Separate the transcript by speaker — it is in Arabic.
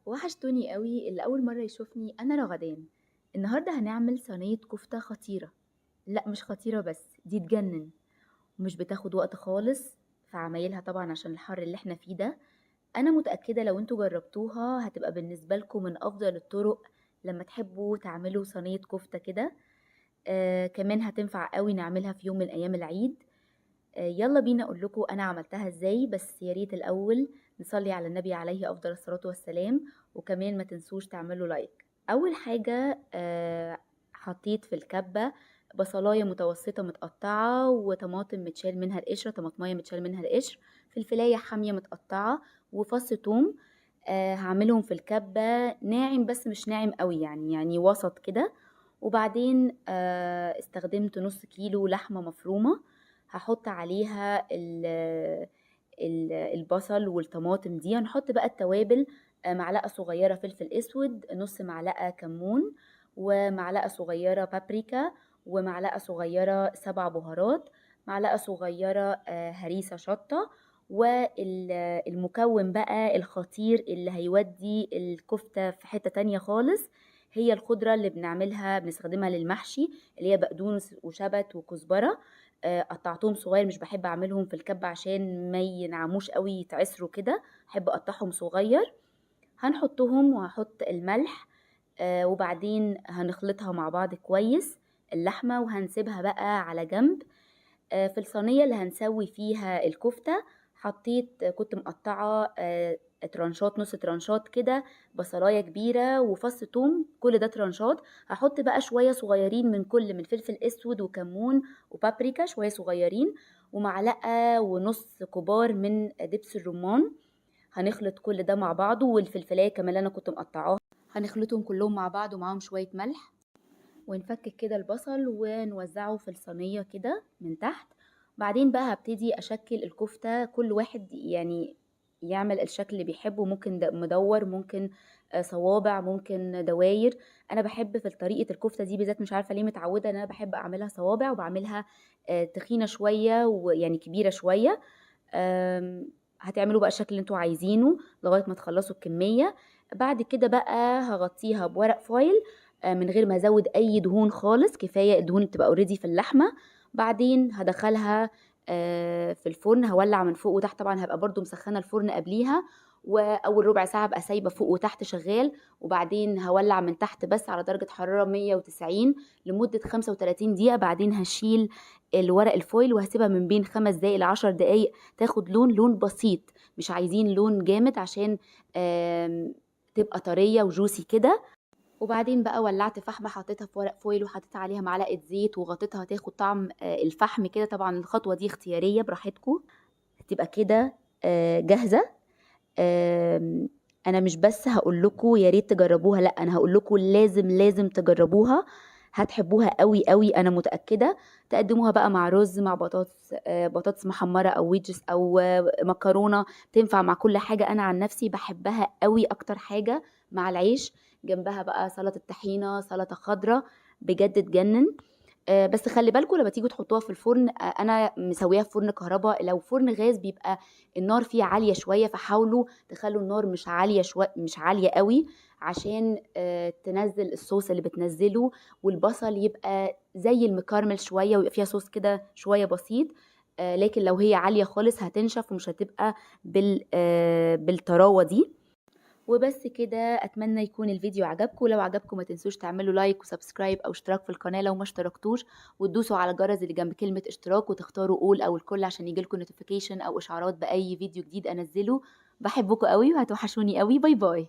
Speaker 1: وحشتوني قوي اللي أول مرة يشوفني أنا رغدان. النهاردة هنعمل صينية كفتة خطيرة. لا مش خطيرة بس دي تجنن، ومش بتاخد وقت خالص في عمايلها طبعا عشان الحر اللي احنا فيه ده. أنا متأكدة لو انتوا جربتوها هتبقى بالنسبة لكم من أفضل الطرق لما تحبوا تعملوا صينية كفتة كده. كمان هتنفع قوي نعملها في يوم من أيام العيد. يلا بينا اقول لكم انا عملتها ازاي، بس يا ريت الاول نصلي على النبي عليه افضل الصلاة والسلام، وكمان ما تنسوش تعملوا لايك. اول حاجة حطيت في الكبة بصلاية متوسطة متقطعة، وطماطم متشال منها القشرة، طماطمية متشال منها القشر، فلفلاية حامية متقطعة، وفص توم. هعملهم في الكبة ناعم بس مش ناعم قوي، يعني وسط كده. وبعدين استخدمت نص كيلو لحمة مفرومة، هحط عليها البصل والطماطم دي. هنحط بقى التوابل، معلقة صغيرة فلفل اسود، نص معلقة كمون، ومعلقة صغيرة بابريكا، ومعلقة صغيرة سبع بهارات، معلقة صغيرة هريسة شطة. والمكون بقى الخطير اللي هيودي الكفتة في حتة تانية خالص، هي الخضرة اللي بنستخدمها للمحشي، اللي هي بقدونس وشبت وكزبرة. قطعتهم صغير، مش بحب اعملهم في الكبة عشان ما ينعموش قوي يتعسروا كده، بحب اقطعهم صغير. هنحطهم وهحط الملح. وبعدين هنخلطها مع بعض كويس اللحمة، وهنسيبها بقى على جنب. في الصينية اللي هنسوي فيها الكفتة كنت مقطعة ترانشات، نص ترانشات كده، بصلاية كبيرة وفص توم، كل ده ترانشات. هحط بقى شوية صغيرين من فلفل اسود وكمون وبابريكا، شوية صغيرين، ومعلقة ونص كبار من دبس الرمان. هنخلط كل ده مع بعضه، والفلفلاية كمان اللي انا كنت مقطعاها هنخلطهم كلهم مع بعض ومعاهم شوية ملح. ونفكك كده البصل ونوزعه في الصينية كده من تحت. بعدين بقى هبتدي أشكل الكفتة، كل واحد يعني يعمل الشكل اللي بيحبه، ممكن مدور، ممكن صوابع، ممكن دواير. انا بحب في طريقة الكفتة دي بالذات، مش عارفة ليه متعودة ان انا بحب اعملها صوابع، وبعملها تخينة شوية ويعني كبيرة شوية. هتعملوا بقى الشكل اللي انتوا عايزينه لغاية ما تخلصوا الكمية. بعد كده بقى هغطيها بورق فويل، من غير ما ازود اي دهون خالص، كفايه الدهون بتبقى اوريدي في اللحمه. بعدين هدخلها في الفرن، هولع من فوق وتحت، طبعا هبقى برضو مسخنه الفرن قبليها، واول ربع ساعه ابقى سايبه فوق وتحت شغال. وبعدين هولع من تحت بس على درجه حراره 190 لمده 35 دقيقه. بعدين هشيل الورق الفويل وهسيبها من بين 5 دقايق ل10 دقايق تاخد لون بسيط، مش عايزين لون جامد عشان تبقى طريه وجوسي كده. وبعدين بقى ولعت فحمة، حطيتها في ورق فويل وحطيت عليها معلقة زيت وغطيتها، تاخد طعم الفحم كده. طبعا الخطوة دي اختيارية براحتكم. تبقى كده جاهزة. انا مش بس هقول لكم يا ريت تجربوها، لا انا هقول لكم لازم تجربوها، هتحبوها قوي قوي انا متأكدة. تقدموها بقى مع رز، مع بطاطس، بطاطس محمرة او ويدجز او مكرونة، تنفع مع كل حاجة. انا عن نفسي بحبها قوي اكتر حاجة مع العيش، جنبها بقى سلطة طحينة، سلطة خضراء، بجد تجنن. بس خلي بالكم لما تيجوا تحطوها في الفرن، انا مسويها في فرن كهرباء، لو فرن غاز بيبقى النار فيه عالية شوية، فحاولوا تخلوا النار مش عالية مش عالية قوي، عشان تنزل الصوص اللي بتنزله، والبصل يبقى زي المكرمل شوية، ويبقى فيها صوص كده شوية بسيط. لكن لو هي عالية خالص هتنشف ومش هتبقى بالطراوة دي. وبس كده، اتمنى يكون الفيديو عجبكم. لو عجبكم ما تنسوش تعملوا لايك وسبسكرايب او اشتراك في القناة لو ما اشتركتوش، وتدوسوا على الجرس اللي جنب كلمة اشتراك، وتختاروا اول او الكل عشان يجيلكم نوتيفيكيشن او اشعارات باي فيديو جديد انزله. بحبكم قوي وهتوحشوني قوي. باي باي.